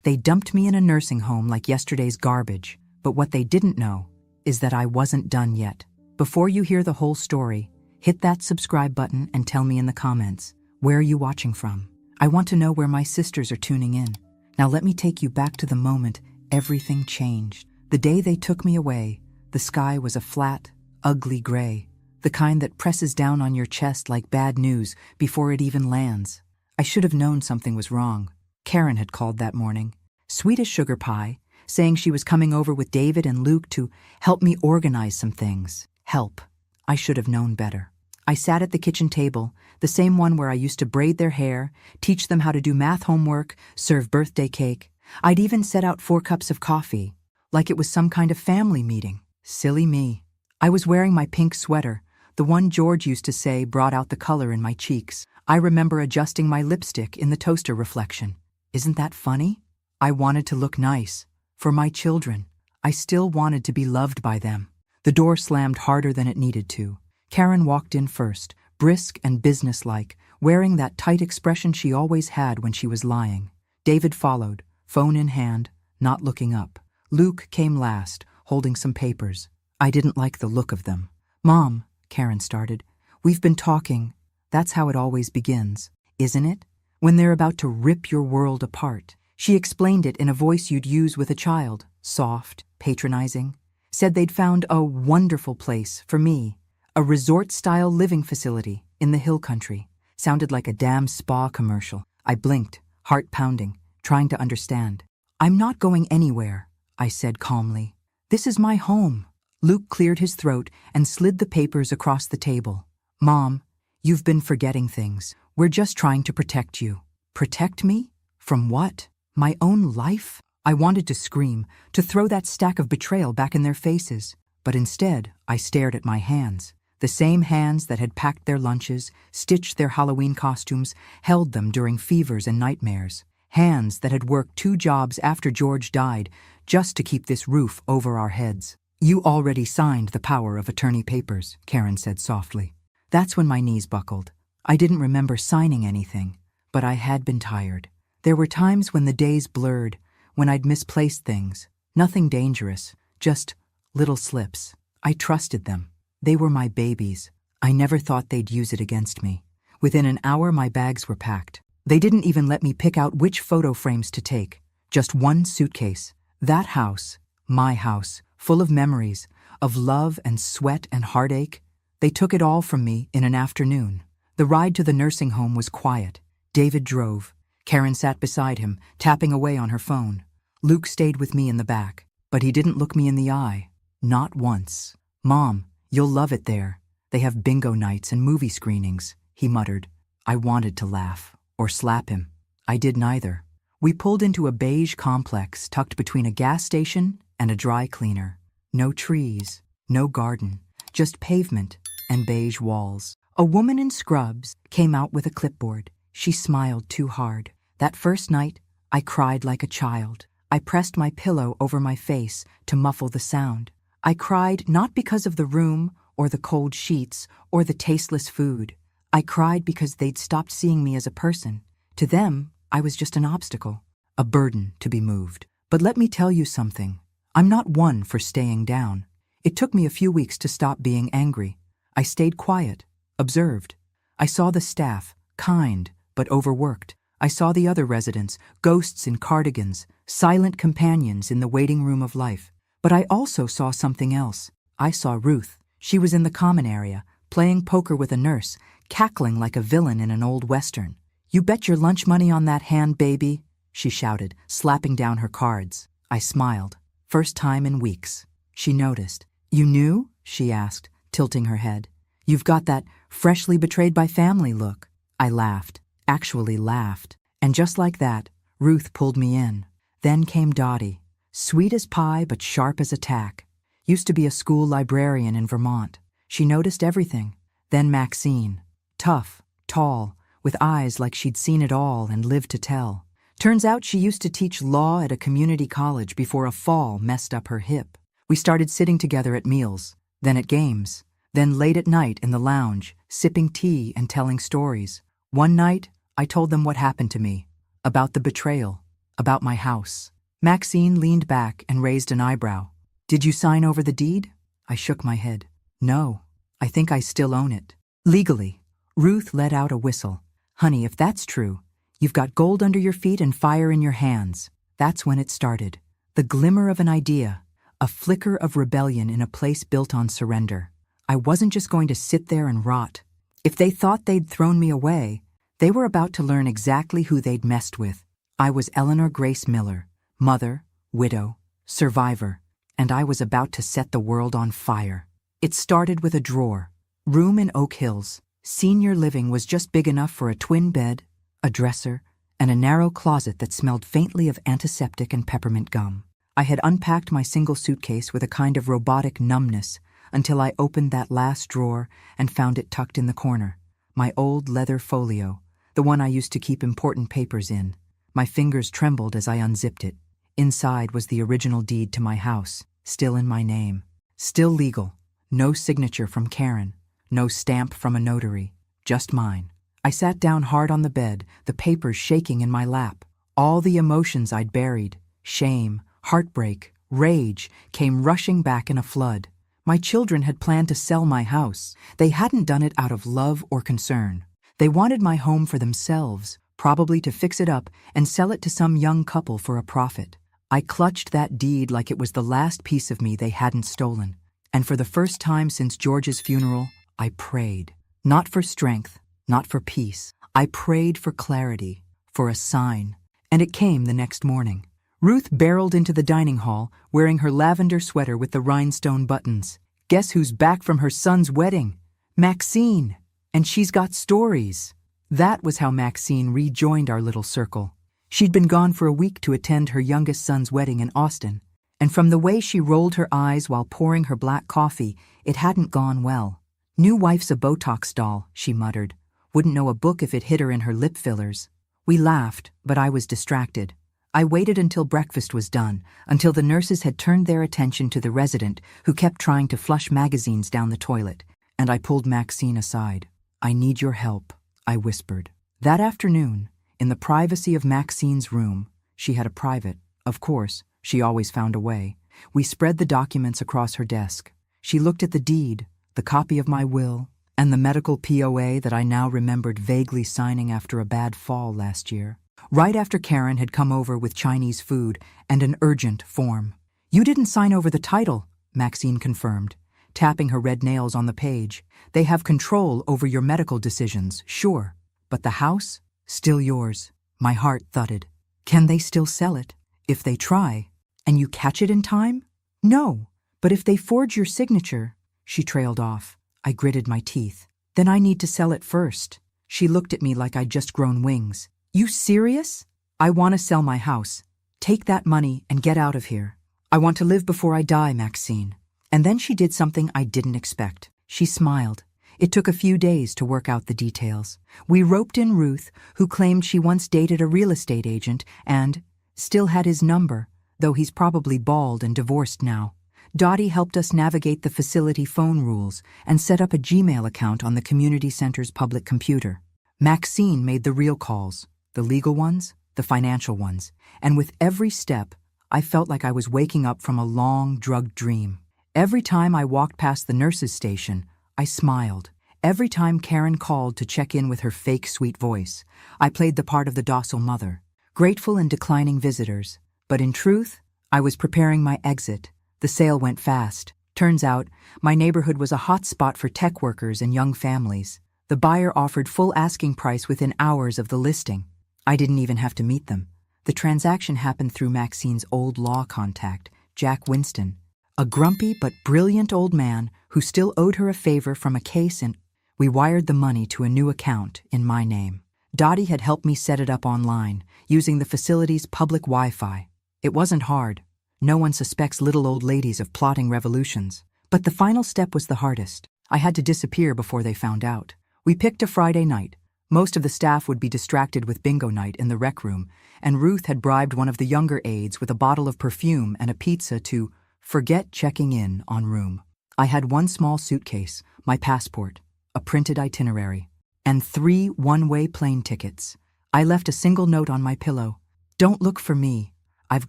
They dumped me in a nursing home like yesterday's garbage, but what they didn't know is that I wasn't done yet. Before you hear the whole story, hit that subscribe button and tell me in the comments, where are you watching from? I want to know where my sisters are tuning in. Now let me take you back to the moment everything changed. The day they took me away, the sky was a flat, ugly gray, the kind that presses down on your chest like bad news before it even lands. I should have known something was wrong. Karen had called that morning, sweet as sugar pie, saying she was coming over with David and Luke to help me organize some things. Help. I should have known better. I sat at the kitchen table, the same one where I used to braid their hair, teach them how to do math homework, serve birthday cake. I'd even set out 4 cups of coffee, like it was some kind of family meeting. Silly me. I was wearing my pink sweater, the one George used to say brought out the color in my cheeks. I remember adjusting my lipstick in the toaster reflection. Isn't that funny? I wanted to look nice. For my children. I still wanted to be loved by them. The door slammed harder than it needed to. Karen walked in first, brisk and businesslike, wearing that tight expression she always had when she was lying. David followed, phone in hand, not looking up. Luke came last, holding some papers. I didn't like the look of them. Mom, Karen started, we've been talking. That's how it always begins, isn't it? When they're about to rip your world apart. She explained it in a voice you'd use with a child, soft, patronizing. Said they'd found a wonderful place for me, a resort-style living facility in the hill country. Sounded like a damn spa commercial. I blinked, heart pounding, trying to understand. I'm not going anywhere, I said calmly. This is my home. Luke cleared his throat and slid the papers across the table. Mom, you've been forgetting things. We're just trying to protect you. Protect me? From what? My own life? I wanted to scream, to throw that stack of betrayal back in their faces. But instead, I stared at my hands. The same hands that had packed their lunches, stitched their Halloween costumes, held them during fevers and nightmares. Hands that had worked 2 jobs after George died, just to keep this roof over our heads. You already signed the power of attorney papers, Karen said softly. That's when my knees buckled. I didn't remember signing anything, but I had been tired. There were times when the days blurred, when I'd misplaced things. Nothing dangerous, just little slips. I trusted them. They were my babies. I never thought they'd use it against me. Within an hour, my bags were packed. They didn't even let me pick out which photo frames to take. Just one suitcase. That house, my house, full of memories, of love and sweat and heartache. They took it all from me in an afternoon. The ride to the nursing home was quiet. David drove. Karen sat beside him, tapping away on her phone. Luke stayed with me in the back, but he didn't look me in the eye. Not once. Mom, you'll love it there. They have bingo nights and movie screenings, he muttered. I wanted to laugh, or slap him. I did neither. We pulled into a beige complex tucked between a gas station and a dry cleaner. No trees, no garden, just pavement and beige walls. A woman in scrubs came out with a clipboard. She smiled too hard. That first night, I cried like a child. I pressed my pillow over my face to muffle the sound. I cried not because of the room or the cold sheets or the tasteless food. I cried because they'd stopped seeing me as a person. To them, I was just an obstacle, a burden to be moved. But let me tell you something. I'm not one for staying down. It took me a few weeks to stop being angry. I stayed quiet, observed. I saw the staff, kind but overworked. I saw the other residents, ghosts in cardigans, silent companions in the waiting room of life. But I also saw something else. I saw Ruth. She was in the common area, playing poker with a nurse, cackling like a villain in an old western. You bet your lunch money on that hand, baby, she shouted, slapping down her cards. I smiled. First time in weeks. She noticed. You knew? She asked, tilting her head. You've got that freshly betrayed by family look. I laughed. Actually laughed. And just like that, Ruth pulled me in. Then came Dottie, sweet as pie but sharp as a tack. Used to be a school librarian in Vermont. She noticed everything. Then Maxine, tough, tall, with eyes like she'd seen it all and lived to tell. Turns out she used to teach law at a community college before a fall messed up her hip. We started sitting together at meals, then at games, then late at night in the lounge, sipping tea and telling stories. One night, I told them what happened to me, about the betrayal, About my house. Maxine leaned back and raised an eyebrow. Did you sign over the deed? I shook my head. No, I think I still own it. Legally. Ruth let out a whistle. Honey, if that's true, you've got gold under your feet and fire in your hands. That's when it started. The glimmer of an idea. A flicker of rebellion in a place built on surrender. I wasn't just going to sit there and rot. If they thought they'd thrown me away, they were about to learn exactly who they'd messed with. I was Eleanor Grace Miller, mother, widow, survivor, and I was about to set the world on fire. It started with a drawer. Room in Oak Hills. Senior living was just big enough for a twin bed, a dresser, and a narrow closet that smelled faintly of antiseptic and peppermint gum. I had unpacked my single suitcase with a kind of robotic numbness until I opened that last drawer and found it tucked in the corner. My old leather folio, the one I used to keep important papers in. My fingers trembled as I unzipped it. Inside was the original deed to my house, still in my name. Still legal. No signature from Karen. No stamp from a notary. Just mine. I sat down hard on the bed, the papers shaking in my lap. All the emotions I'd buried, shame, heartbreak, rage, came rushing back in a flood. My children had planned to sell my house. They hadn't done it out of love or concern. They wanted my home for themselves, probably to fix it up and sell it to some young couple for a profit. I clutched that deed like it was the last piece of me they hadn't stolen. And for the first time since George's funeral, I prayed. Not for strength, not for peace. I prayed for clarity, for a sign. And it came the next morning. Ruth barreled into the dining hall, wearing her lavender sweater with the rhinestone buttons. Guess who's back from her son's wedding? Maxine. And she's got stories. That was how Maxine rejoined our little circle. She'd been gone for a week to attend her youngest son's wedding in Austin. And from the way she rolled her eyes while pouring her black coffee, it hadn't gone well. New wife's a Botox doll, she muttered. Wouldn't know a book if it hit her in her lip fillers. We laughed, but I was distracted. I waited until breakfast was done, until the nurses had turned their attention to the resident who kept trying to flush magazines down the toilet, and I pulled Maxine aside. I need your help, I whispered. That afternoon, in the privacy of Maxine's room, she had a private, of course, she always found a way. We spread the documents across her desk. She looked at the deed, the copy of my will, and the medical POA that I now remembered vaguely signing after a bad fall last year. Right after Karen had come over with Chinese food and an urgent form. You didn't sign over the title, Maxine confirmed, tapping her red nails on the page. They have control over your medical decisions, sure, but the house? Still yours. My heart thudded. Can they still sell it? If they try, and you catch it in time? No, but if they forge your signature, she trailed off. I gritted my teeth. Then I need to sell it first. She looked at me like I'd just grown wings. You serious? I want to sell my house. Take that money and get out of here. I want to live before I die, Maxine. And then she did something I didn't expect. She smiled. It took a few days to work out the details. We roped in Ruth, who claimed she once dated a real estate agent and still had his number, though he's probably bald and divorced now. Dottie helped us navigate the facility phone rules and set up a Gmail account on the community center's public computer. Maxine made the real calls. The legal ones, the financial ones, and with every step, I felt like I was waking up from a long, drugged dream. Every time I walked past the nurse's station, I smiled. Every time Karen called to check in with her fake sweet voice, I played the part of the docile mother, grateful and declining visitors. But in truth, I was preparing my exit. The sale went fast. Turns out, my neighborhood was a hot spot for tech workers and young families. The buyer offered full asking price within hours of the listing. I didn't even have to meet them. The transaction happened through Maxine's old law contact, Jack Winston, a grumpy but brilliant old man who still owed her a favor from a case, and we wired the money to a new account in my name. Dottie had helped me set it up online, using the facility's public Wi-Fi. It wasn't hard. No one suspects little old ladies of plotting revolutions. But the final step was the hardest. I had to disappear before they found out. We picked a Friday night. Most of the staff would be distracted with bingo night in the rec room, and Ruth had bribed one of the younger aides with a bottle of perfume and a pizza to forget checking in en route. I had one small suitcase, my passport, a printed itinerary, and 3 one-way plane tickets. I left a single note on my pillow. Don't look for me. I've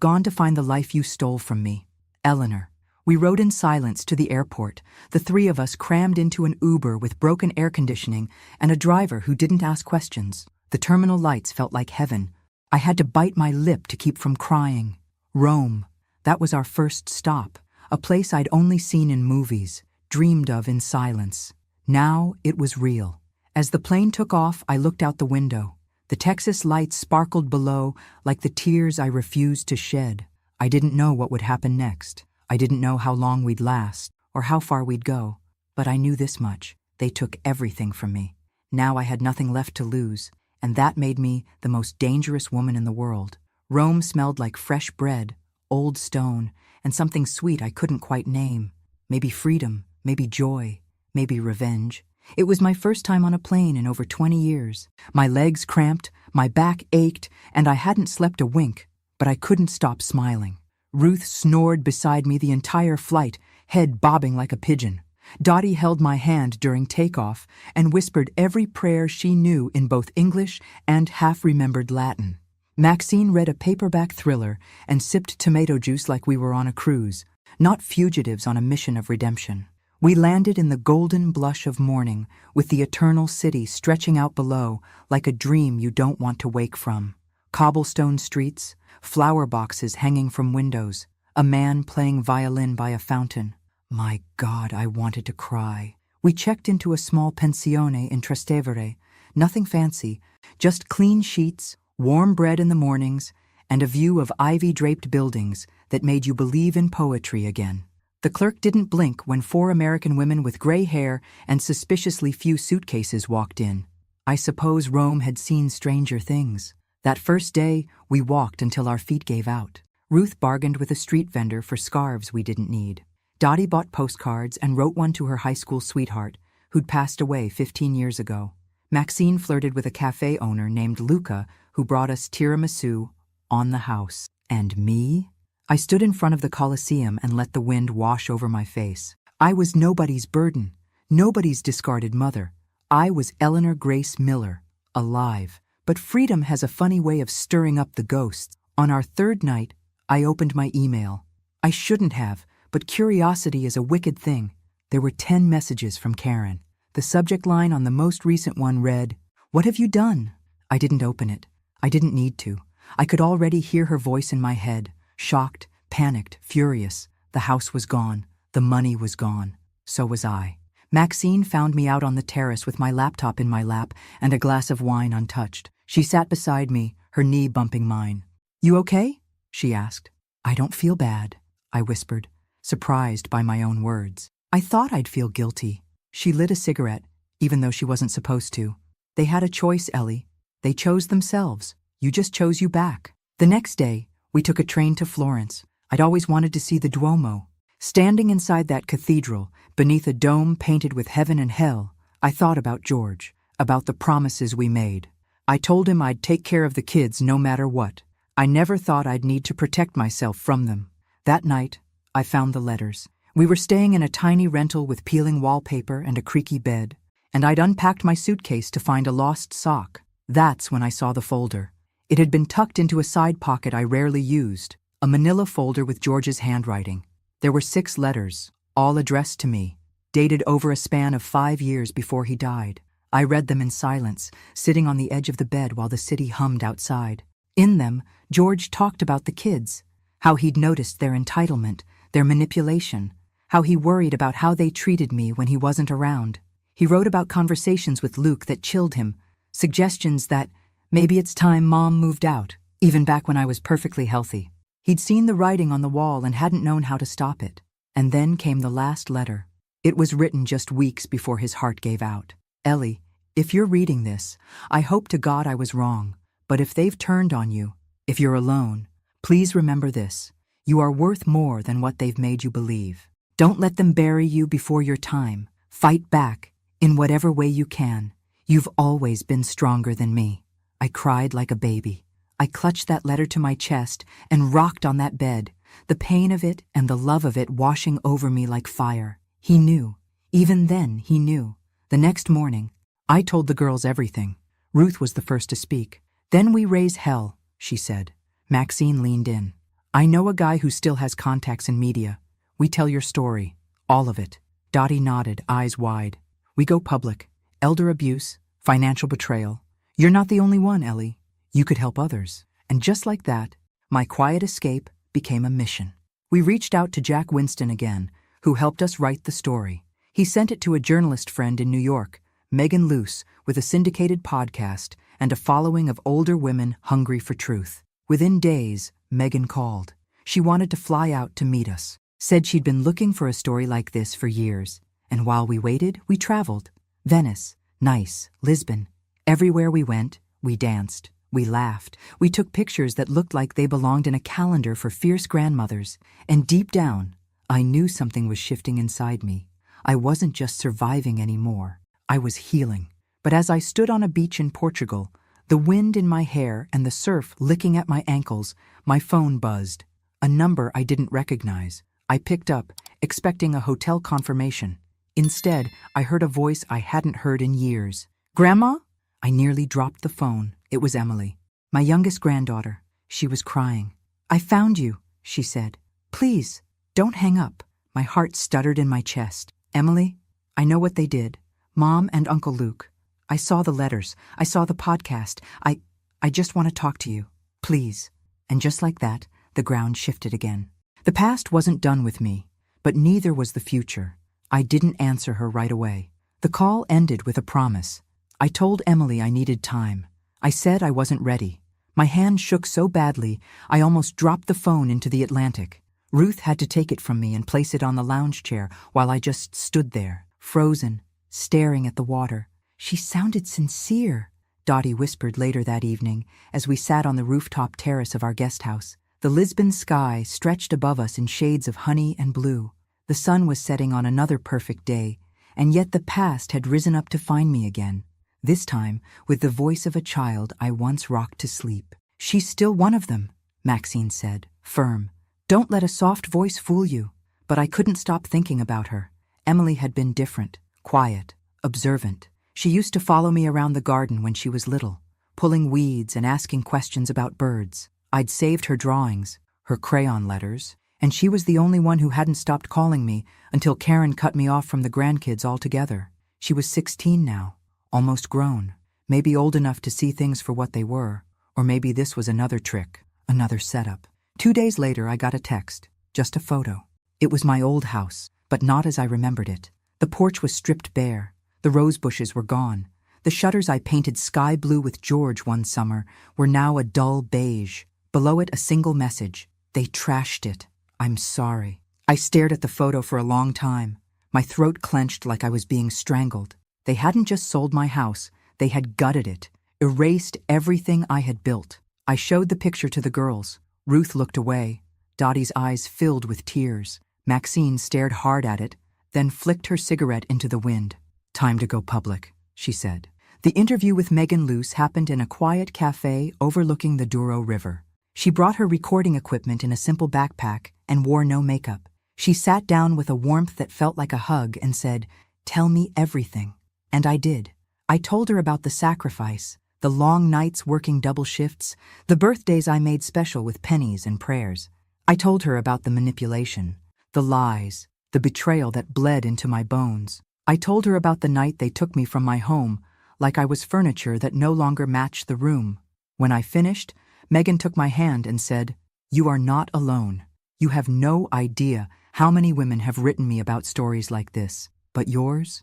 gone to find the life you stole from me. Eleanor. We rode in silence to the airport, the three of us crammed into an Uber with broken air conditioning and a driver who didn't ask questions. The terminal lights felt like heaven. I had to bite my lip to keep from crying. Rome. That was our first stop, a place I'd only seen in movies, dreamed of in silence. Now it was real. As the plane took off, I looked out the window. The Texas lights sparkled below like the tears I refused to shed. I didn't know what would happen next. I didn't know how long we'd last or how far we'd go, but I knew this much. They took everything from me. Now I had nothing left to lose, and that made me the most dangerous woman in the world. Rome smelled like fresh bread, old stone, and something sweet I couldn't quite name. Maybe freedom, maybe joy, maybe revenge. It was my first time on a plane in over 20 years. My legs cramped, my back ached, and I hadn't slept a wink, but I couldn't stop smiling. Ruth snored beside me the entire flight, head bobbing like a pigeon. Dottie held my hand during takeoff and whispered every prayer she knew in both English and half-remembered Latin. Maxine read a paperback thriller and sipped tomato juice like we were on a cruise, not fugitives on a mission of redemption. We landed in the golden blush of morning, with the eternal city stretching out below like a dream you don't want to wake from. Cobblestone streets, flower boxes hanging from windows, a man playing violin by a fountain. My God, I wanted to cry. We checked into a small pensione in Trastevere, nothing fancy, just clean sheets, warm bread in the mornings, and a view of ivy-draped buildings that made you believe in poetry again. The clerk didn't blink when 4 American women with gray hair and suspiciously few suitcases walked in. I suppose Rome had seen stranger things. That first day, we walked until our feet gave out. Ruth bargained with a street vendor for scarves we didn't need. Dottie bought postcards and wrote one to her high school sweetheart, who'd passed away 15 years ago. Maxine flirted with a cafe owner named Luca, who brought us tiramisu on the house. And me? I stood in front of the Colosseum and let the wind wash over my face. I was nobody's burden, nobody's discarded mother. I was Eleanor Grace Miller, alive. But freedom has a funny way of stirring up the ghosts. On our third night, I opened my email. I shouldn't have, but curiosity is a wicked thing. There were 10 messages from Karen. The subject line on the most recent one read, "What have you done?" I didn't open it. I didn't need to. I could already hear her voice in my head, shocked, panicked, furious. The house was gone. The money was gone. So was I. Maxine found me out on the terrace with my laptop in my lap and a glass of wine untouched. She sat beside me, her knee bumping mine. "You okay?" she asked. "I don't feel bad," I whispered, surprised by my own words. I thought I'd feel guilty. She lit a cigarette, even though she wasn't supposed to. "They had a choice, Ellie. They chose themselves. You just chose you back." The next day, we took a train to Florence. I'd always wanted to see the Duomo. Standing inside that cathedral, beneath a dome painted with heaven and hell, I thought about George, about the promises we made. I told him I'd take care of the kids no matter what. I never thought I'd need to protect myself from them. That night, I found the letters. We were staying in a tiny rental with peeling wallpaper and a creaky bed, and I'd unpacked my suitcase to find a lost sock. That's when I saw the folder. It had been tucked into a side pocket I rarely used, a manila folder with George's handwriting. There were 6 letters, all addressed to me, dated over a span of 5 years before he died. I read them in silence, sitting on the edge of the bed while the city hummed outside. In them, George talked about the kids, how he'd noticed their entitlement, their manipulation, how he worried about how they treated me when he wasn't around. He wrote about conversations with Luke that chilled him, suggestions that maybe it's time Mom moved out, even back when I was perfectly healthy. He'd seen the writing on the wall and hadn't known how to stop it. And then came the last letter. It was written just weeks before his heart gave out. "Ellie, if you're reading this, I hope to God I was wrong, but if they've turned on you, if you're alone, please remember this. You are worth more than what they've made you believe. Don't let them bury you before your time. Fight back, in whatever way you can. You've always been stronger than me." I cried like a baby. I clutched that letter to my chest and rocked on that bed, the pain of it and the love of it washing over me like fire. He knew. Even then, he knew. The next morning, I told the girls everything. Ruth was the first to speak. "Then we raise hell," she said. Maxine leaned in. I know a guy who still has contacts in media. We tell your story. All of it. Dottie nodded, eyes wide. We go public. Elder abuse, financial betrayal. You're not the only one, Ellie. You could help others. And just like that, my quiet escape became a mission. We reached out to Jack Winston again, who helped us write the story. He sent it to a journalist friend in New York, Megan Luce, with a syndicated podcast and a following of older women hungry for truth. Within days, Megan called. She wanted to fly out to meet us. Said she'd been looking for a story like this for years. And while we waited, we traveled. Venice, Nice, Lisbon. Everywhere we went, we danced. We laughed. We took pictures that looked like they belonged in a calendar for fierce grandmothers. And deep down, I knew something was shifting inside me. I wasn't just surviving anymore. I was healing. But as I stood on a beach in Portugal, the wind in my hair and the surf licking at my ankles, my phone buzzed. A number I didn't recognize. I picked up, expecting a hotel confirmation. Instead, I heard a voice I hadn't heard in years. Grandma? I nearly dropped the phone. It was Emily, my youngest granddaughter. She was crying. I found you, she said. Please, don't hang up. My heart stuttered in my chest. Emily, I know what they did. Mom and Uncle Luke. I saw the letters. I saw the podcast. I just want to talk to you. Please. And just like that, the ground shifted again. The past wasn't done with me, but neither was the future. I didn't answer her right away. The call ended with a promise. I told Emily I needed time. I said I wasn't ready. My hand shook so badly, I almost dropped the phone into the Atlantic. Ruth had to take it from me and place it on the lounge chair while I just stood there, frozen, staring at the water. She sounded sincere, Dottie whispered later that evening as we sat on the rooftop terrace of our guest house. The Lisbon sky stretched above us in shades of honey and blue. The sun was setting on another perfect day, and yet the past had risen up to find me again. This time, with the voice of a child I once rocked to sleep. She's still one of them, Maxine said, firm. Don't let a soft voice fool you. But I couldn't stop thinking about her. Emily had been different, quiet, observant. She used to follow me around the garden when she was little, pulling weeds and asking questions about birds. I'd saved her drawings, her crayon letters, and she was the only one who hadn't stopped calling me until Karen cut me off from the grandkids altogether. She was 16 now. Almost grown, maybe old enough to see things for what they were, or maybe this was another trick, another setup. 2 days later, I got a text, just a photo. It was my old house, but not as I remembered it. The porch was stripped bare. The rose bushes were gone. The shutters I painted sky blue with George one summer were now a dull beige. Below it, a single message. They trashed it. I'm sorry. I stared at the photo for a long time. My throat clenched like I was being strangled. They hadn't just sold my house, they had gutted it, erased everything I had built. I showed the picture to the girls. Ruth looked away. Dottie's eyes filled with tears. Maxine stared hard at it, then flicked her cigarette into the wind. Time to go public, she said. The interview with Megan Luce happened in a quiet cafe overlooking the Douro River. She brought her recording equipment in a simple backpack and wore no makeup. She sat down with a warmth that felt like a hug and said, "Tell me everything." And I did. I told her about the sacrifice, the long nights working double shifts, the birthdays I made special with pennies and prayers. I told her about the manipulation, the lies, the betrayal that bled into my bones. I told her about the night they took me from my home, like I was furniture that no longer matched the room. When I finished, Megan took my hand and said, "You are not alone. You have no idea how many women have written me about stories like this. But yours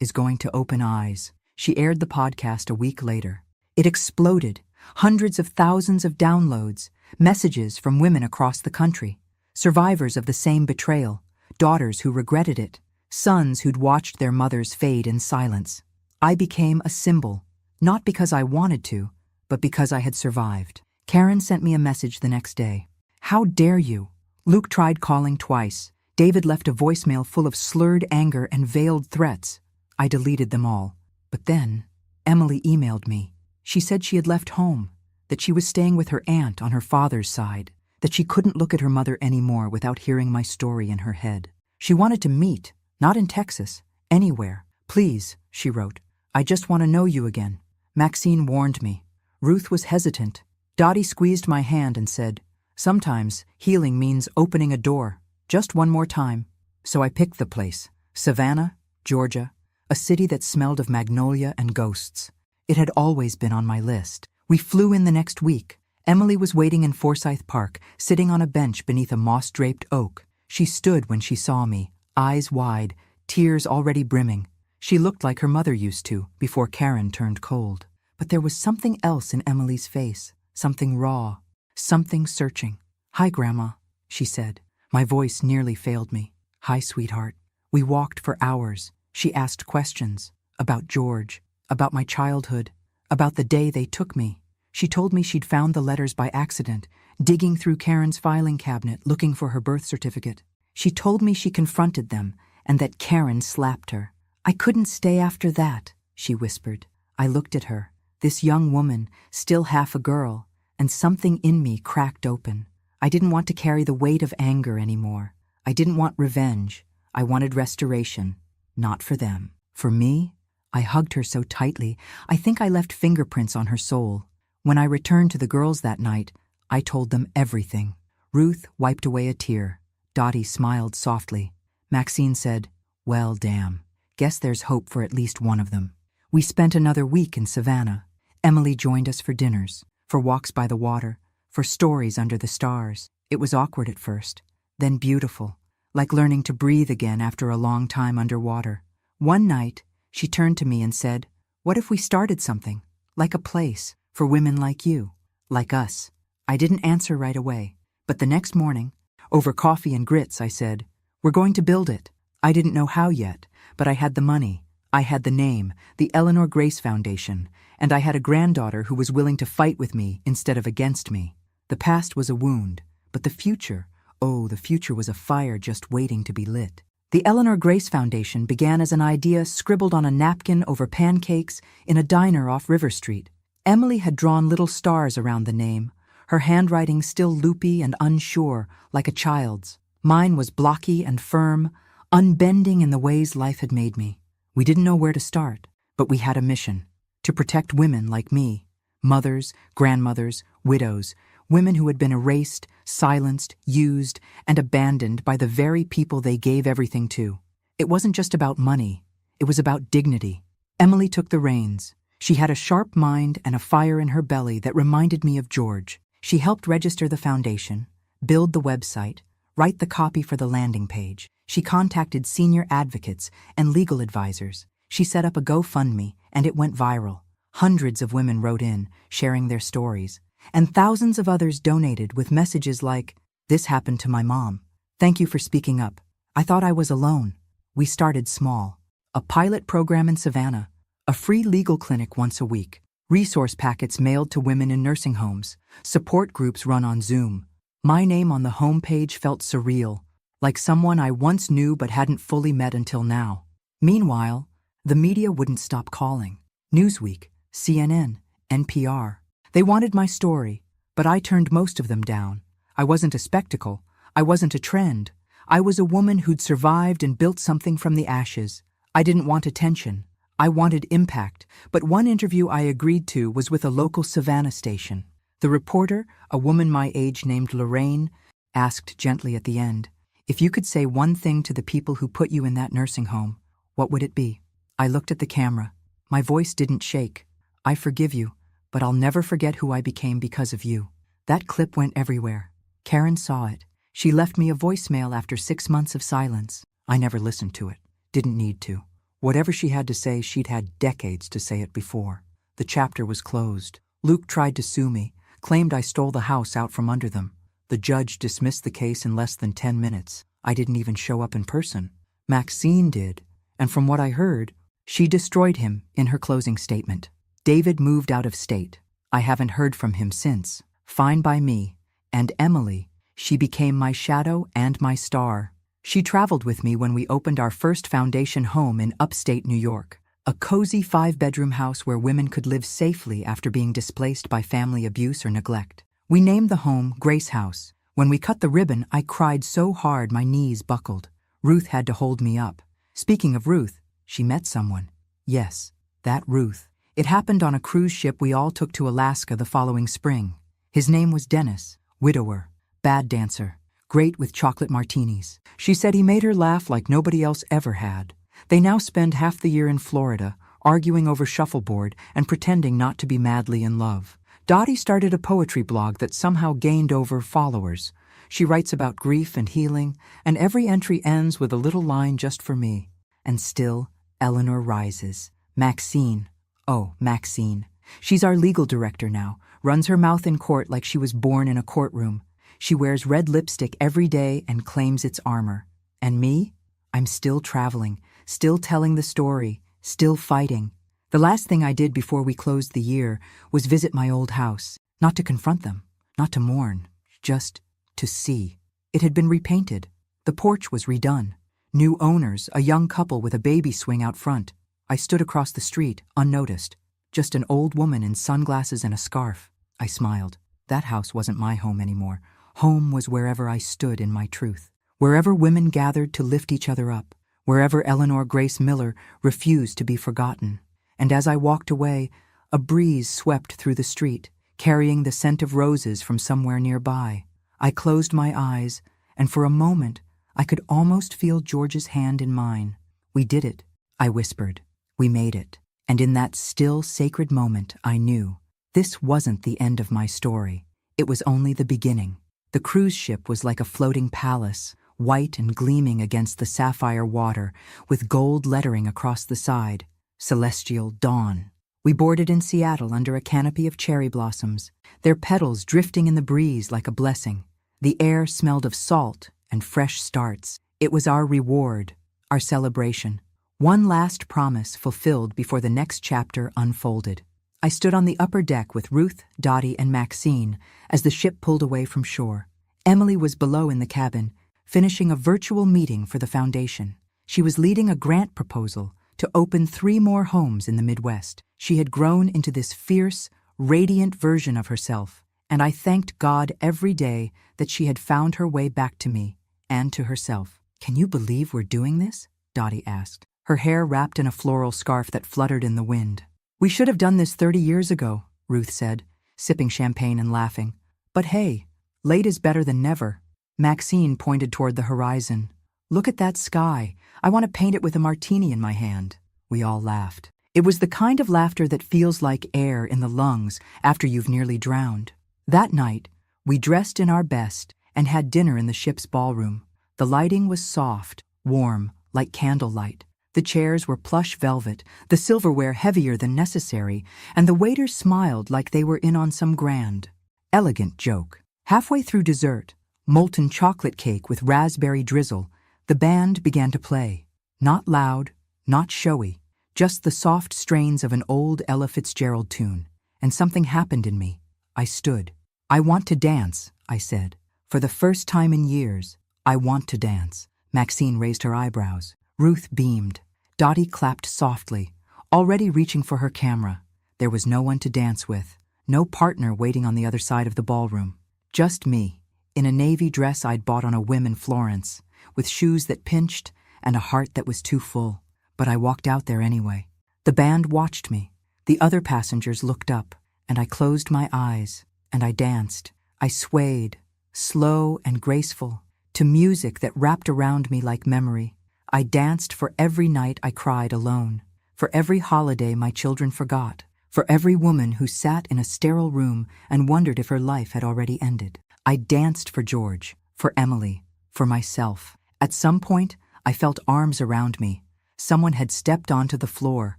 is going to open eyes." She aired the podcast a week later. It exploded. Hundreds of thousands of downloads, messages from women across the country, survivors of the same betrayal, daughters who regretted it, sons who'd watched their mothers fade in silence. I became a symbol, not because I wanted to, but because I had survived. Karen sent me a message the next day. "How dare you?" Luke tried calling twice. David left a voicemail full of slurred anger and veiled threats. I deleted them all. But then, Emily emailed me. She said she had left home, that she was staying with her aunt on her father's side, that she couldn't look at her mother anymore without hearing my story in her head. She wanted to meet, not in Texas, anywhere. "Please," she wrote, "I just want to know you again." Maxine warned me. Ruth was hesitant. Dottie squeezed my hand and said, "Sometimes healing means opening a door, just one more time." So I picked the place, Savannah, Georgia, a city that smelled of magnolia and ghosts. It had always been on my list. We flew in the next week. Emily was waiting in Forsyth Park, sitting on a bench beneath a moss-draped oak. She stood when she saw me, eyes wide, tears already brimming. She looked like her mother used to, before Karen turned cold. But there was something else in Emily's face, something raw, something searching. "Hi, Grandma," she said. My voice nearly failed me. "Hi, sweetheart." We walked for hours. She asked questions about George, about my childhood, about the day they took me. She told me she'd found the letters by accident, digging through Karen's filing cabinet looking for her birth certificate. She told me she confronted them and that Karen slapped her. "I couldn't stay after that," she whispered. I looked at her, this young woman, still half a girl, and something in me cracked open. I didn't want to carry the weight of anger anymore. I didn't want revenge. I wanted restoration. Not for them. For me? I hugged her so tightly, I think I left fingerprints on her soul. When I returned to the girls that night, I told them everything. Ruth wiped away a tear. Dottie smiled softly. Maxine said, "Well, damn. Guess there's hope for at least one of them." We spent another week in Savannah. Emily joined us for dinners, for walks by the water, for stories under the stars. It was awkward at first, then beautiful, like learning to breathe again after a long time underwater. One night, she turned to me and said, "What if we started something, like a place, for women like you, like us?" I didn't answer right away, but the next morning, over coffee and grits, I said, "We're going to build it." I didn't know how yet, but I had the money. I had the name, the Eleanor Grace Foundation, and I had a granddaughter who was willing to fight with me instead of against me. The past was a wound, but the future, oh, the future was a fire just waiting to be lit. The Eleanor Grace Foundation began as an idea scribbled on a napkin over pancakes in a diner off River Street. Emily had drawn little stars around the name, her handwriting still loopy and unsure, like a child's. Mine was blocky and firm, unbending in the ways life had made me. We didn't know where to start, but we had a mission: to protect women like me, mothers, grandmothers, widows, women who had been erased, silenced, used, and abandoned by the very people they gave everything to. It wasn't just about money, it was about dignity. Emily took the reins. She had a sharp mind and a fire in her belly that reminded me of George. She helped register the foundation, build the website, write the copy for the landing page. She contacted senior advocates and legal advisors. She set up a GoFundMe, and it went viral. Hundreds of women wrote in, sharing their stories, and thousands of others donated with messages like, "This happened to my mom. Thank you for speaking up. I thought I was alone." We started small. A pilot program in Savannah, a free legal clinic once a week, resource packets mailed to women in nursing homes, support groups run on Zoom. My name on the homepage felt surreal, like someone I once knew but hadn't fully met until now. Meanwhile, the media wouldn't stop calling. Newsweek, CNN, NPR. They wanted my story, but I turned most of them down. I wasn't a spectacle. I wasn't a trend. I was a woman who'd survived and built something from the ashes. I didn't want attention. I wanted impact, but one interview I agreed to was with a local Savannah station. The reporter, a woman my age named Lorraine, asked gently at the end, "If you could say one thing to the people who put you in that nursing home, what would it be?" I looked at the camera. My voice didn't shake. "I forgive you, but I'll never forget who I became because of you." That clip went everywhere. Karen saw it. She left me a voicemail after 6 months of silence. I never listened to it. Didn't need to. Whatever she had to say, she'd had decades to say it before. The chapter was closed. Luke tried to sue me, claimed I stole the house out from under them. The judge dismissed the case in less than 10 minutes. I didn't even show up in person. Maxine did, and from what I heard, she destroyed him in her closing statement. David moved out of state. I haven't heard from him since. Fine by me. And Emily, she became my shadow and my star. She traveled with me when we opened our first foundation home in upstate New York, a cozy 5-bedroom house where women could live safely after being displaced by family abuse or neglect. We named the home Grace House. When we cut the ribbon, I cried so hard my knees buckled. Ruth had to hold me up. Speaking of Ruth, she met someone. Yes, that Ruth. It happened on a cruise ship we all took to Alaska the following spring. His name was Dennis, widower, bad dancer, great with chocolate martinis. She said he made her laugh like nobody else ever had. They now spend half the year in Florida, arguing over shuffleboard and pretending not to be madly in love. Dottie started a poetry blog that somehow gained over followers. She writes about grief and healing, and every entry ends with a little line just for me. And still, Eleanor rises. Maxine. Oh, Maxine. She's our legal director now, runs her mouth in court like she was born in a courtroom. She wears red lipstick every day and claims it's armor. And me? I'm still traveling, still telling the story, still fighting. The last thing I did before we closed the year was visit my old house, not to confront them, not to mourn, just to see. It had been repainted. The porch was redone. New owners, a young couple with a baby swing out front. I stood across the street, unnoticed. Just an old woman in sunglasses and a scarf. I smiled. That house wasn't my home anymore. Home was wherever I stood in my truth. Wherever women gathered to lift each other up. Wherever Eleanor Grace Miller refused to be forgotten. And as I walked away, a breeze swept through the street, carrying the scent of roses from somewhere nearby. I closed my eyes, and for a moment, I could almost feel George's hand in mine. We did it, I whispered. We made it. And in that still, sacred moment, I knew this wasn't the end of my story. It was only the beginning. The cruise ship was like a floating palace, white and gleaming against the sapphire water, with gold lettering across the side. Celestial Dawn. We boarded in Seattle under a canopy of cherry blossoms, their petals drifting in the breeze like a blessing. The air smelled of salt and fresh starts. It was our reward, our celebration. One last promise fulfilled before the next chapter unfolded. I stood on the upper deck with Ruth, Dottie, and Maxine as the ship pulled away from shore. Emily was below in the cabin, finishing a virtual meeting for the foundation. She was leading a grant proposal to open 3 more homes in the Midwest. She had grown into this fierce, radiant version of herself, and I thanked God every day that she had found her way back to me and to herself. "Can you believe we're doing this?" Dottie asked, her hair wrapped in a floral scarf that fluttered in the wind. "We should have done this 30 years ago," Ruth said, sipping champagne and laughing. "But hey, late is better than never." Maxine pointed toward the horizon. "Look at that sky. I want to paint it with a martini in my hand." We all laughed. It was the kind of laughter that feels like air in the lungs after you've nearly drowned. That night, we dressed in our best and had dinner in the ship's ballroom. The lighting was soft, warm, like candlelight. The chairs were plush velvet, the silverware heavier than necessary, and the waiters smiled like they were in on some grand, elegant joke. Halfway through dessert, molten chocolate cake with raspberry drizzle, the band began to play. Not loud, not showy, just the soft strains of an old Ella Fitzgerald tune. And something happened in me. I stood. "I want to dance," I said. "For the first time in years, I want to dance." Maxine raised her eyebrows. Ruth beamed. Dottie clapped softly, already reaching for her camera. There was no one to dance with, no partner waiting on the other side of the ballroom. Just me, in a navy dress I'd bought on a whim in Florence, with shoes that pinched and a heart that was too full. But I walked out there anyway. The band watched me. The other passengers looked up, and I closed my eyes, and I danced. I swayed, slow and graceful, to music that wrapped around me like memory. I danced for every night I cried alone, for every holiday my children forgot, for every woman who sat in a sterile room and wondered if her life had already ended. I danced for George, for Emily, for myself. At some point, I felt arms around me. Someone had stepped onto the floor.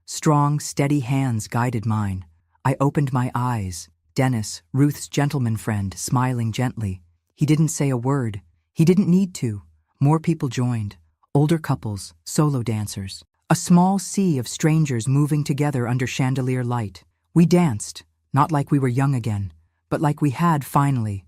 Strong, steady hands guided mine. I opened my eyes. Dennis, Ruth's gentleman friend, smiling gently. He didn't say a word. He didn't need to. More people joined. Older couples, solo dancers. A small sea of strangers moving together under chandelier light. We danced, not like we were young again, but like we had finally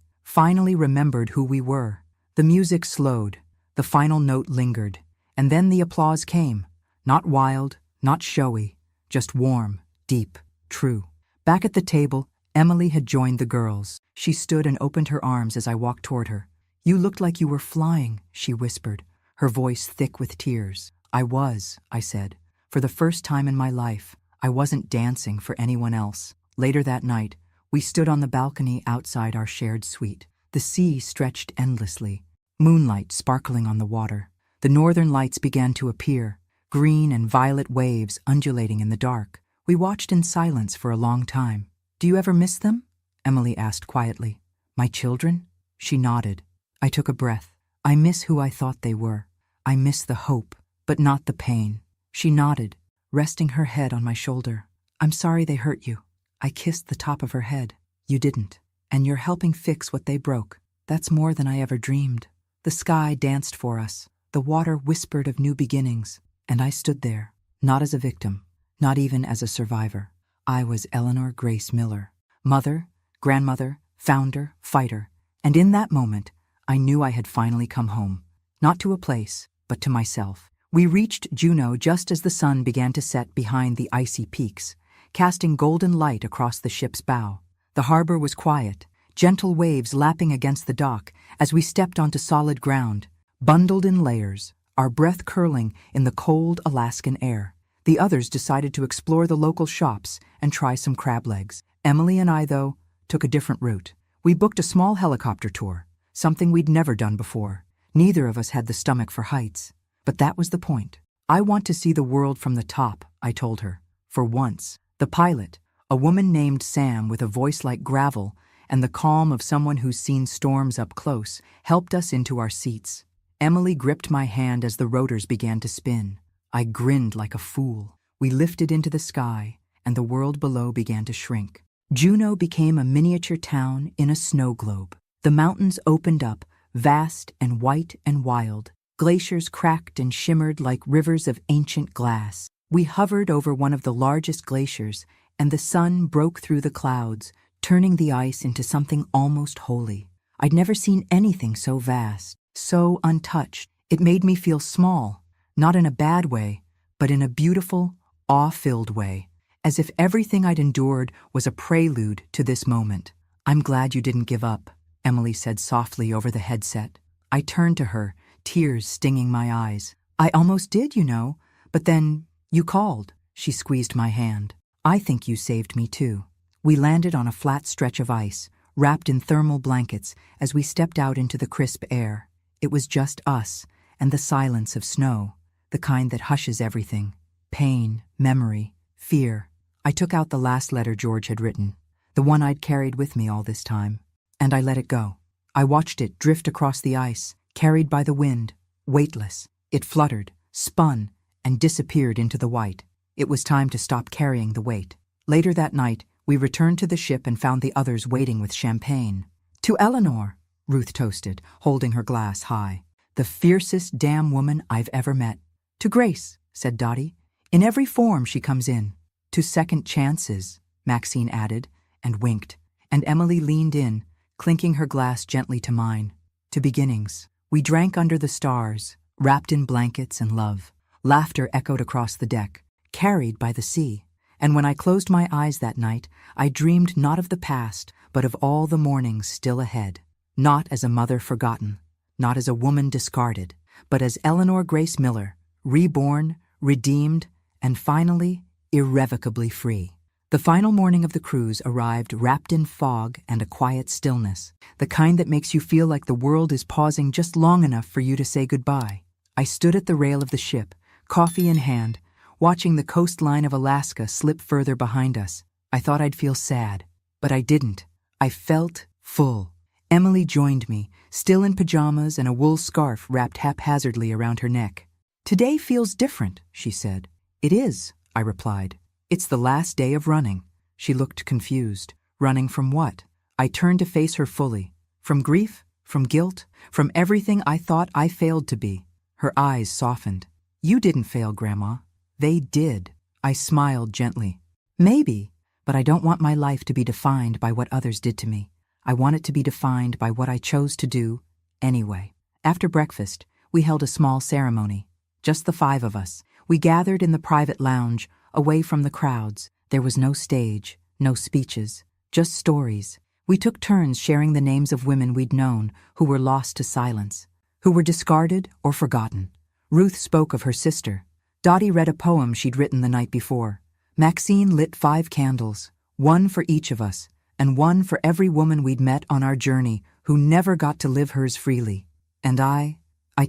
remembered who we were. The music slowed. The final note lingered. And then the applause came. Not wild, not showy, just warm, deep, true. Back at the table, Emily had joined the girls. She stood and opened her arms as I walked toward her. "You looked like you were flying," she whispered, her voice thick with tears. "I was," I said. For the first time in my life, I wasn't dancing for anyone else. Later that night, We stood on the balcony outside our shared suite. The sea stretched endlessly, moonlight sparkling on the water. The northern lights began to appear, green and violet waves undulating in the dark. We watched in silence for a long time. "Do you ever miss them?" Emily asked quietly. "My children?" She nodded. I took a breath. "I miss who I thought they were. I miss the hope, but not the pain." She nodded, resting her head on my shoulder. "I'm sorry they hurt you." I kissed the top of her head. "You didn't. And you're helping fix what they broke. That's more than I ever dreamed." The sky danced for us. The water whispered of new beginnings. And I stood there, not as a victim, not even as a survivor. I was Eleanor Grace Miller, mother, grandmother, founder, fighter. And in that moment, I knew I had finally come home. Not to a place, but to myself. We reached Juneau just as the sun began to set behind the icy peaks, casting golden light across the ship's bow. The harbor was quiet, gentle waves lapping against the dock as we stepped onto solid ground, bundled in layers, our breath curling in the cold Alaskan air. The others decided to explore the local shops and try some crab legs. Emily and I, though, took a different route. We booked a small helicopter tour, something we'd never done before. Neither of us had the stomach for heights. But that was the point. "I want to see the world from the top," I told her. For once, the pilot, a woman named Sam with a voice like gravel and the calm of someone who's seen storms up close, helped us into our seats. Emily gripped my hand as the rotors began to spin. I grinned like a fool. We lifted into the sky, and the world below began to shrink. Juneau became a miniature town in a snow globe. The mountains opened up, vast and white and wild. Glaciers cracked and shimmered like rivers of ancient glass. We hovered over one of the largest glaciers, and the sun broke through the clouds, turning the ice into something almost holy. I'd never seen anything so vast, so untouched. It made me feel small, not in a bad way, but in a beautiful, awe-filled way, as if everything I'd endured was a prelude to this moment. "I'm glad you didn't give up," Emily said softly over the headset. I turned to her, tears stinging my eyes. "I almost did, you know, but then you called." She squeezed my hand. "I think you saved me too." We landed on a flat stretch of ice, wrapped in thermal blankets as we stepped out into the crisp air. It was just us and the silence of snow, the kind that hushes everything. Pain, memory, fear. I took out the last letter George had written, the one I'd carried with me all this time, and I let it go. I watched it drift across the ice, carried by the wind, weightless. It fluttered, spun, and disappeared into the white. It was time to stop carrying the weight. Later that night, we returned to the ship and found the others waiting with champagne. "To Eleanor," Ruth toasted, holding her glass high. "The fiercest damn woman I've ever met." "To Grace," said Dottie. "In every form she comes in." "To second chances," Maxine added, and winked. And Emily leaned in, clinking her glass gently to mine. "To beginnings." We drank under the stars, wrapped in blankets and love. Laughter echoed across the deck, carried by the sea. And when I closed my eyes that night, I dreamed not of the past, but of all the mornings still ahead. Not as a mother forgotten, not as a woman discarded, but as Eleanor Grace Miller, reborn, redeemed, and finally, irrevocably free. The final morning of the cruise arrived wrapped in fog and a quiet stillness, the kind that makes you feel like the world is pausing just long enough for you to say goodbye. I stood at the rail of the ship, coffee in hand, watching the coastline of Alaska slip further behind us. I thought I'd feel sad, but I didn't. I felt full. Emily joined me, still in pajamas and a wool scarf wrapped haphazardly around her neck. "Today feels different," she said. "It is," I replied. "It's the last day of running." She looked confused. Running from what? I turned to face her fully. From grief? From guilt? From everything I thought I failed to be? Her eyes softened. "You didn't fail, Grandma. They did." I smiled gently. "Maybe, but I don't want my life to be defined by what others did to me. I want it to be defined by what I chose to do anyway." After breakfast, we held a small ceremony. Just the 5 of us. We gathered in the private lounge, away from the crowds. There was no stage, no speeches, just stories. We took turns sharing the names of women we'd known who were lost to silence, who were discarded or forgotten. Ruth spoke of her sister. Dottie read a poem she'd written the night before. Maxine lit 5 candles, one for each of us, and one for every woman we'd met on our journey who never got to live hers freely. And I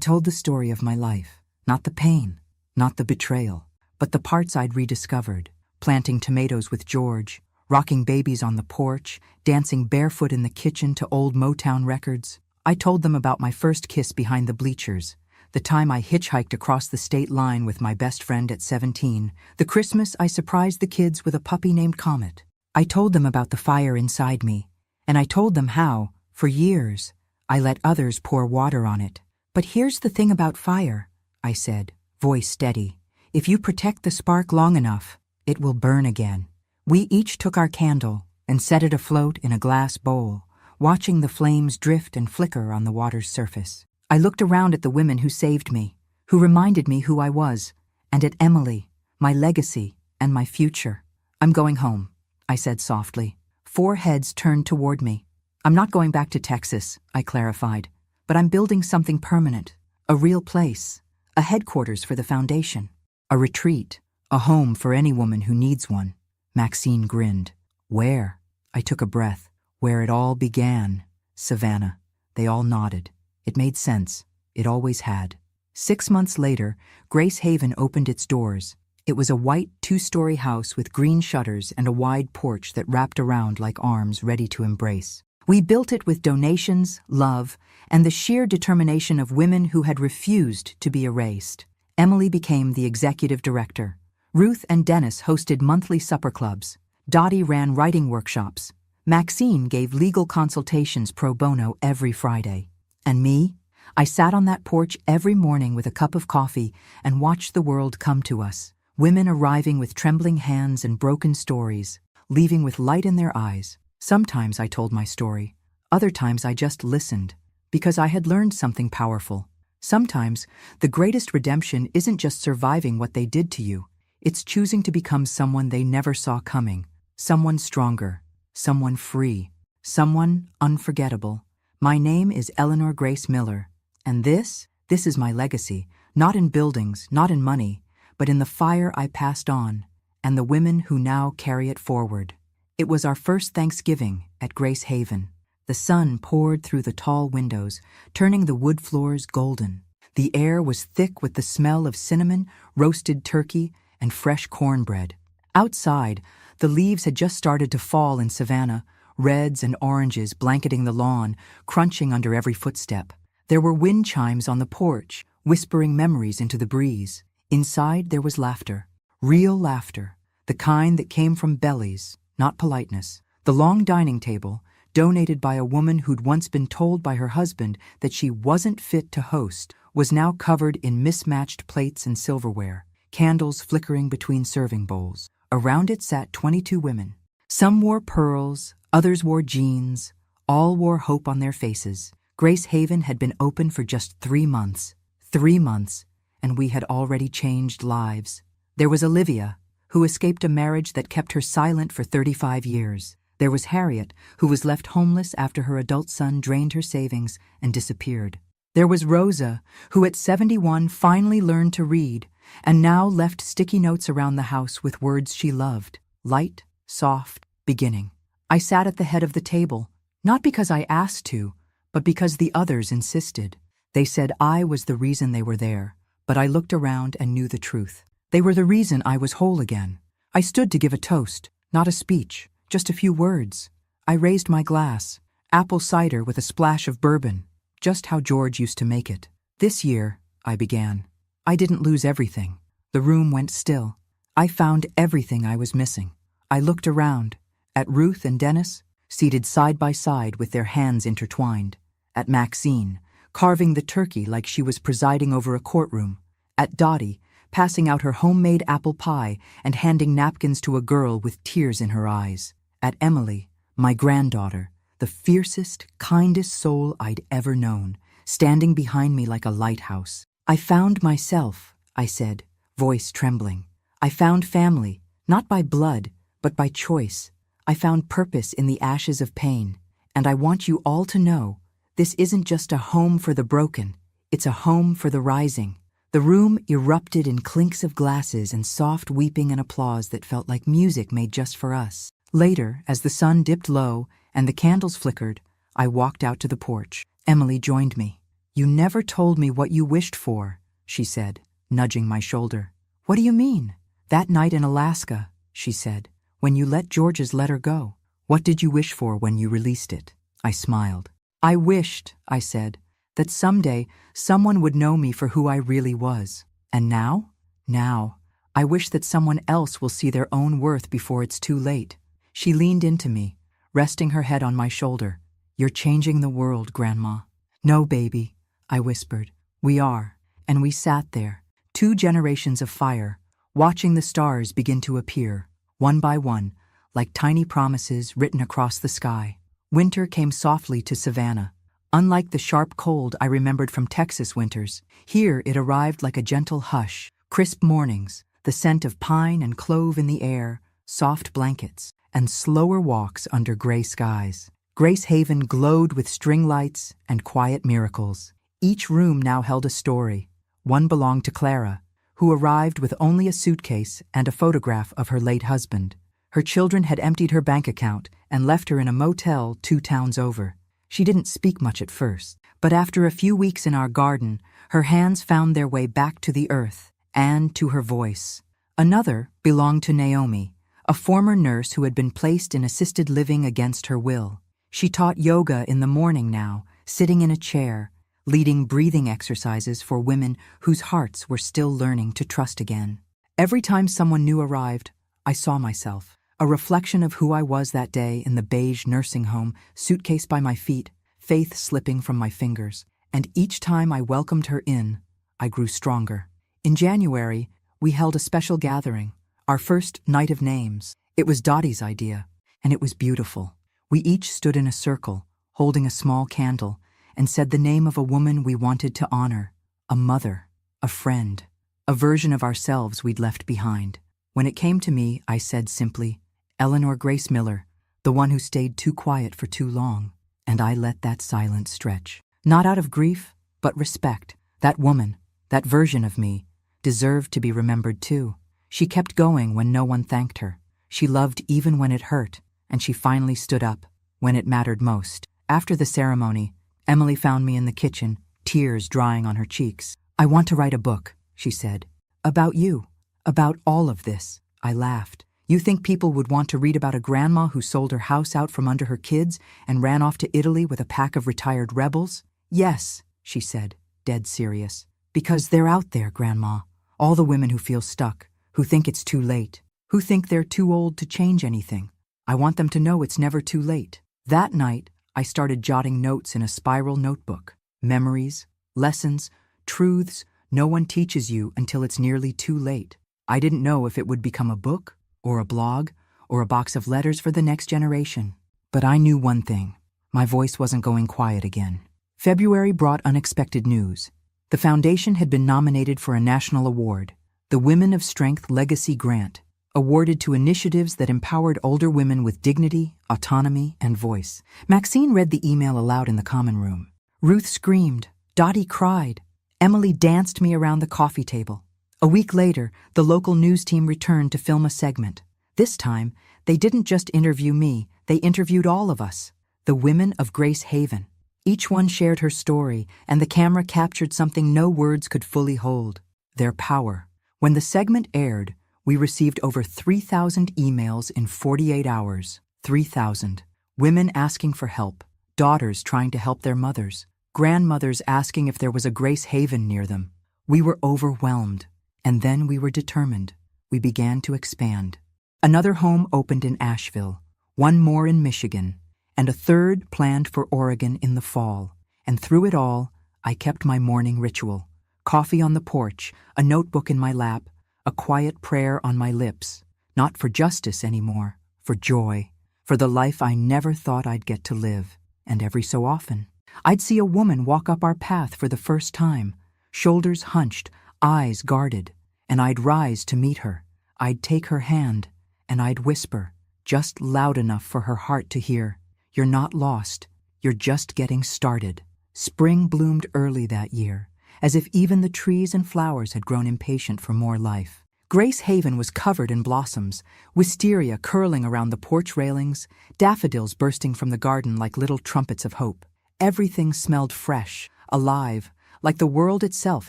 told the story of my life, not the pain, not the betrayal, but the parts I'd rediscovered, planting tomatoes with George, rocking babies on the porch, dancing barefoot in the kitchen to old Motown records. I told them about my first kiss behind the bleachers, the time I hitchhiked across the state line with my best friend at 17, the Christmas I surprised the kids with a puppy named Comet. I told them about the fire inside me, and I told them how, for years, I let others pour water on it. But here's the thing about fire, I said, voice steady. If you protect the spark long enough, it will burn again. We each took our candle and set it afloat in a glass bowl, watching the flames drift and flicker on the water's surface. I looked around at the women who saved me, who reminded me who I was, and at Emily, my legacy, and my future. I'm going home, I said softly. 4 heads turned toward me. I'm not going back to Texas, I clarified, but I'm building something permanent, a real place, a headquarters for the foundation, a retreat, a home for any woman who needs one. Maxine grinned. Where? I took a breath. Where it all began. Savannah. They all nodded. It made sense. It always had. 6 months later, Grace Haven opened its doors. It was a white 2-story house with green shutters and a wide porch that wrapped around like arms ready to embrace. We built it with donations, love, and the sheer determination of women who had refused to be erased. Emily became the executive director. Ruth and Dennis hosted monthly supper clubs. Dottie ran writing workshops. Maxine gave legal consultations pro bono every Friday. And me? I sat on that porch every morning with a cup of coffee and watched the world come to us. Women arriving with trembling hands and broken stories, leaving with light in their eyes. Sometimes I told my story. Other times I just listened, because I had learned something powerful. Sometimes the greatest redemption isn't just surviving what they did to you. It's choosing to become someone they never saw coming. Someone stronger. Someone free. Someone unforgettable. My name is Eleanor Grace Miller, and this is my legacy, not in buildings, not in money, but in the fire I passed on, and the women who now carry it forward. It was our first Thanksgiving at Grace Haven. The sun poured through the tall windows, turning the wood floors golden. The air was thick with the smell of cinnamon, roasted turkey, and fresh cornbread. Outside, the leaves had just started to fall in Savannah, reds and oranges blanketing the lawn, crunching under every footstep. There were wind chimes on the porch, whispering memories into the breeze. Inside there was laughter. Real laughter. The kind that came from bellies, not politeness. The long dining table, donated by a woman who'd once been told by her husband that she wasn't fit to host, was now covered in mismatched plates and silverware, candles flickering between serving bowls. Around it sat 22 women. Some wore pearls, others wore jeans, all wore hope on their faces. Grace Haven had been open for just 3 months. 3 months, and we had already changed lives. There was Olivia, who escaped a marriage that kept her silent for 35 years. There was Harriet, who was left homeless after her adult son drained her savings and disappeared. There was Rosa, who at 71 finally learned to read, and now left sticky notes around the house with words she loved. Light, soft, beginning. I sat at the head of the table, not because I asked to, but because the others insisted. They said I was the reason they were there, but I looked around and knew the truth. They were the reason I was whole again. I stood to give a toast, not a speech, just a few words. I raised my glass, apple cider with a splash of bourbon, just how George used to make it. This year, I began. I didn't lose everything. The room went still. I found everything I was missing. I looked around, at Ruth and Dennis, seated side by side with their hands intertwined, at Maxine, carving the turkey like she was presiding over a courtroom, at Dottie, passing out her homemade apple pie and handing napkins to a girl with tears in her eyes, at Emily, my granddaughter, the fiercest, kindest soul I'd ever known, standing behind me like a lighthouse. I found myself, I said, voice trembling. I found family, not by blood, but by choice. I found purpose in the ashes of pain, and I want you all to know, this isn't just a home for the broken, it's a home for the rising. The room erupted in clinks of glasses and soft weeping and applause that felt like music made just for us. Later, as the sun dipped low and the candles flickered, I walked out to the porch. Emily joined me. "You never told me what you wished for," she said, nudging my shoulder. "What do you mean?" "That night in Alaska," she said, "when you let George's letter go. What did you wish for when you released it?" I smiled. "I wished," I said, "that someday someone would know me for who I really was. And now? Now, I wish that someone else will see their own worth before it's too late." She leaned into me, resting her head on my shoulder. "You're changing the world, Grandma." "No, baby," I whispered. "We are." And we sat there, 2 generations of fire, watching the stars begin to appear, one by one, like tiny promises written across the sky. Winter came softly to Savannah. Unlike the sharp cold I remembered from Texas winters, here it arrived like a gentle hush. Crisp mornings, the scent of pine and clove in the air, soft blankets, and slower walks under gray skies. Grace Haven glowed with string lights and quiet miracles. Each room now held a story. One belonged to Clara, who arrived with only a suitcase and a photograph of her late husband. Her children had emptied her bank account and left her in a motel 2 towns over. She didn't speak much at first, but after a few weeks in our garden, her hands found their way back to the earth and to her voice. Another belonged to Naomi, a former nurse who had been placed in assisted living against her will. She taught yoga in the morning now, sitting in a chair, leading breathing exercises for women whose hearts were still learning to trust again. Every time someone new arrived, I saw myself, a reflection of who I was that day in the beige nursing home, suitcase by my feet, faith slipping from my fingers. And each time I welcomed her in, I grew stronger. In January, we held a special gathering, our first night of names. It was Dottie's idea, and it was beautiful. We each stood in a circle, holding a small candle, and said the name of a woman we wanted to honor, a mother, a friend, a version of ourselves we'd left behind. When it came to me, I said simply, "Eleanor Grace Miller, the one who stayed too quiet for too long." And I let that silence stretch. Not out of grief, but respect. That woman, that version of me, deserved to be remembered too. She kept going when no one thanked her. She loved even when it hurt, and she finally stood up when it mattered most. After the ceremony, Emily found me in the kitchen, tears drying on her cheeks. "I want to write a book," she said. "About you. About all of this." I laughed. "You think people would want to read about a grandma who sold her house out from under her kids and ran off to Italy with a pack of retired rebels?" "Yes," she said, dead serious. "Because they're out there, Grandma. All the women who feel stuck, who think it's too late, who think they're too old to change anything. I want them to know it's never too late." That night, I started jotting notes in a spiral notebook. Memories, lessons, truths no one teaches you until it's nearly too late. I didn't know if it would become a book, or a blog, or a box of letters for the next generation. But I knew one thing. My voice wasn't going quiet again. February brought unexpected news. The foundation had been nominated for a national award, the Women of Strength Legacy Grant, awarded to initiatives that empowered older women with dignity, autonomy, and voice. Maxine read the email aloud in the common room. Ruth screamed. Dottie cried. Emily danced me around the coffee table. A week later, the local news team returned to film a segment. This time, they didn't just interview me, they interviewed all of us, the women of Grace Haven. Each one shared her story, and the camera captured something no words could fully hold: their power. When the segment aired, we received over 3,000 emails in 48 hours. 3,000. Women asking for help, daughters trying to help their mothers, grandmothers asking if there was a Grace Haven near them. We were overwhelmed, and then we were determined. We began to expand. Another home opened in Asheville, one more in Michigan, and a third planned for Oregon in the fall. And through it all, I kept my morning ritual. Coffee on the porch, a notebook in my lap, a quiet prayer on my lips, not for justice anymore, for joy, for the life I never thought I'd get to live. And every so often, I'd see a woman walk up our path for the first time, shoulders hunched, eyes guarded, and I'd rise to meet her. I'd take her hand, and I'd whisper, just loud enough for her heart to hear, "You're not lost, you're just getting started." Spring bloomed early that year, as if even the trees and flowers had grown impatient for more life. Grace Haven was covered in blossoms, wisteria curling around the porch railings, daffodils bursting from the garden like little trumpets of hope. Everything smelled fresh, alive, like the world itself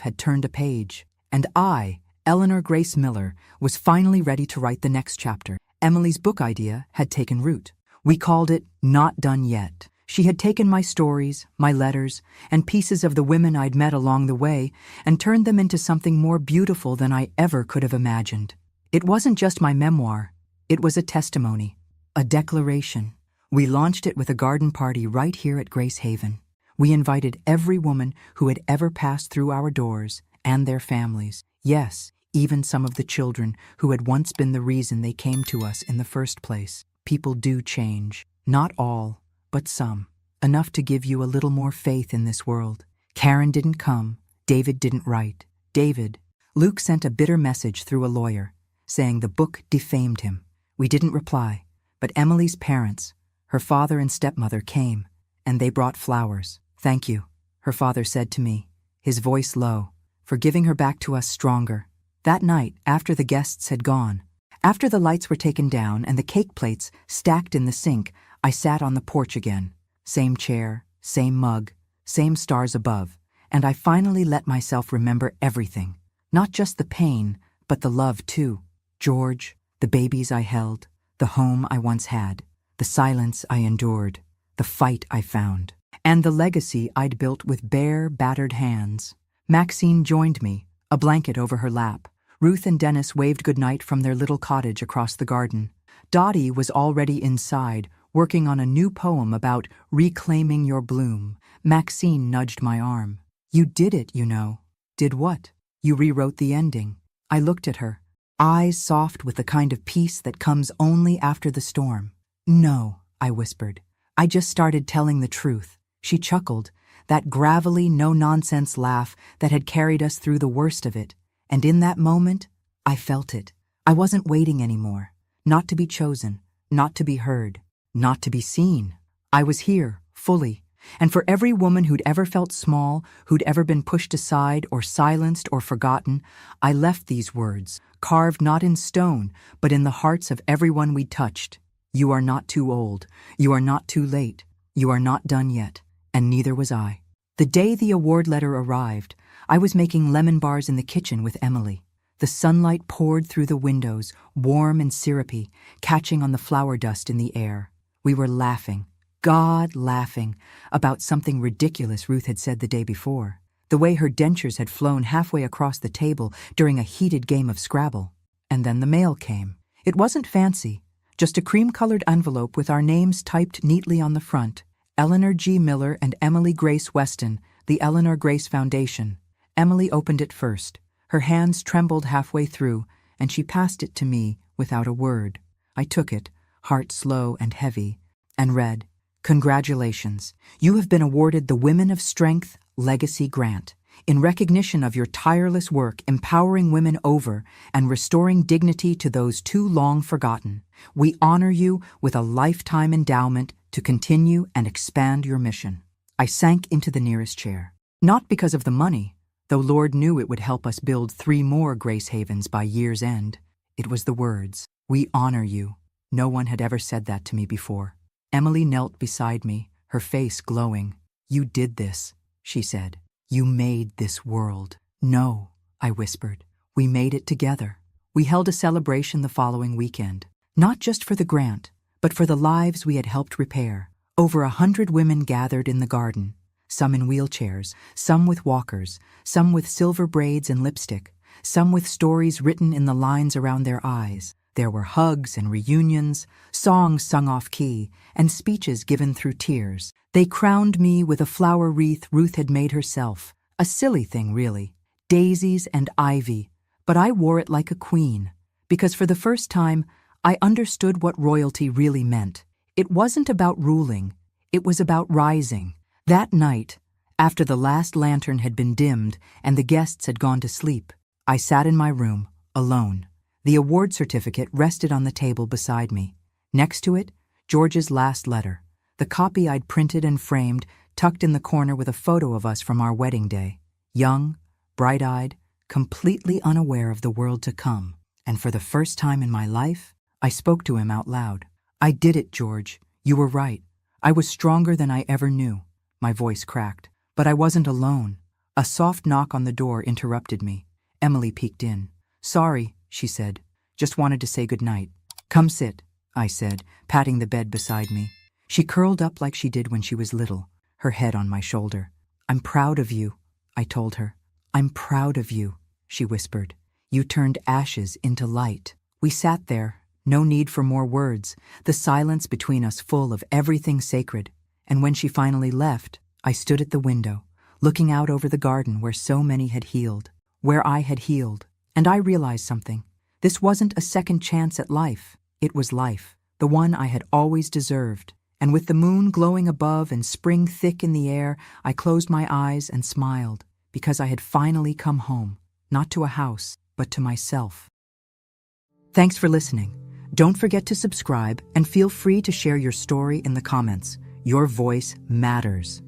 had turned a page. And I, Eleanor Grace Miller, was finally ready to write the next chapter. Emily's book idea had taken root. We called it Not Done Yet. She had taken my stories, my letters, and pieces of the women I'd met along the way and turned them into something more beautiful than I ever could have imagined. It wasn't just my memoir. It was a testimony, a declaration. We launched it with a garden party right here at Grace Haven. We invited every woman who had ever passed through our doors and their families. Yes, even some of the children who had once been the reason they came to us in the first place. People do change. Not all, but some. Enough to give you a little more faith in this world. Karen didn't come. David didn't write. Luke sent a bitter message through a lawyer, saying the book defamed him. We didn't reply, but Emily's parents, her father and stepmother, came, and they brought flowers. "Thank you," her father said to me, his voice low, "for giving her back to us stronger." That night, after the guests had gone, after the lights were taken down and the cake plates stacked in the sink, I sat on the porch again. Same chair, same mug, same stars above, and I finally let myself remember everything. Not just the pain, but the love too. George, the babies I held, the home I once had, the silence I endured, the fight I found, and the legacy I'd built with bare, battered hands. Maxine joined me, a blanket over her lap. Ruth and Dennis waved goodnight from their little cottage across the garden. Dottie was already inside, working on a new poem about reclaiming your bloom. Maxine nudged my arm. "You did it, you know." "Did what?" "You rewrote the ending." I looked at her, eyes soft with the kind of peace that comes only after the storm. "No," I whispered. "I just started telling the truth." She chuckled, that gravelly, no-nonsense laugh that had carried us through the worst of it. And in that moment, I felt it. I wasn't waiting anymore. Not to be chosen, not to be heard, not to be seen. I was here, fully. And for every woman who'd ever felt small, who'd ever been pushed aside or silenced or forgotten, I left these words, carved not in stone, but in the hearts of everyone we'd touched. You are not too old. You are not too late. You are not done yet. And neither was I. The day the award letter arrived, I was making lemon bars in the kitchen with Emily. The sunlight poured through the windows, warm and syrupy, catching on the flower dust in the air. We were laughing, God laughing, about something ridiculous Ruth had said the day before. The way her dentures had flown halfway across the table during a heated game of Scrabble. And then the mail came. It wasn't fancy, just a cream-colored envelope with our names typed neatly on the front. Eleanor G. Miller and Emily Grace Weston, the Eleanor Grace Foundation. Emily opened it first. Her hands trembled halfway through, and she passed it to me without a word. I took it, heart slow and heavy, and read, "Congratulations. You have been awarded the Women of Strength Legacy Grant. In recognition of your tireless work empowering women over and restoring dignity to those too long forgotten, we honor you with a lifetime endowment to continue and expand your mission." I sank into the nearest chair. Not because of the money, though Lord knew it would help us build 3 more Grace Havens by year's end. It was the words, "We honor you." No one had ever said that to me before. Emily knelt beside me, her face glowing. "You did this," she said. "You made this world." "No," I whispered. "We made it together." We held a celebration the following weekend, not just for the grant, but for the lives we had helped repair. Over 100 women gathered in the garden, some in wheelchairs, some with walkers, some with silver braids and lipstick, some with stories written in the lines around their eyes. There were hugs and reunions, songs sung off-key, and speeches given through tears. They crowned me with a flower wreath Ruth had made herself. A silly thing, really. Daisies and ivy. But I wore it like a queen, because for the first time, I understood what royalty really meant. It wasn't about ruling. It was about rising. That night, after the last lantern had been dimmed and the guests had gone to sleep, I sat in my room, alone. The award certificate rested on the table beside me. Next to it, George's last letter, the copy I'd printed and framed, tucked in the corner with a photo of us from our wedding day. Young, bright-eyed, completely unaware of the world to come. And for the first time in my life, I spoke to him out loud. "I did it, George. You were right. I was stronger than I ever knew." My voice cracked. But I wasn't alone. A soft knock on the door interrupted me. Emily peeked in. "Sorry," she said. "Just wanted to say goodnight." "Come sit," I said, patting the bed beside me. She curled up like she did when she was little, her head on my shoulder. "I'm proud of you," I told her. "I'm proud of you," she whispered. "You turned ashes into light." We sat there, no need for more words, the silence between us full of everything sacred. And when she finally left, I stood at the window, looking out over the garden where so many had healed, where I had healed. And I realized something. This wasn't a second chance at life. It was life, the one I had always deserved. And with the moon glowing above and spring thick in the air, I closed my eyes and smiled, because I had finally come home, not to a house, but to myself. Thanks for listening. Don't forget to subscribe and feel free to share your story in the comments. Your voice matters.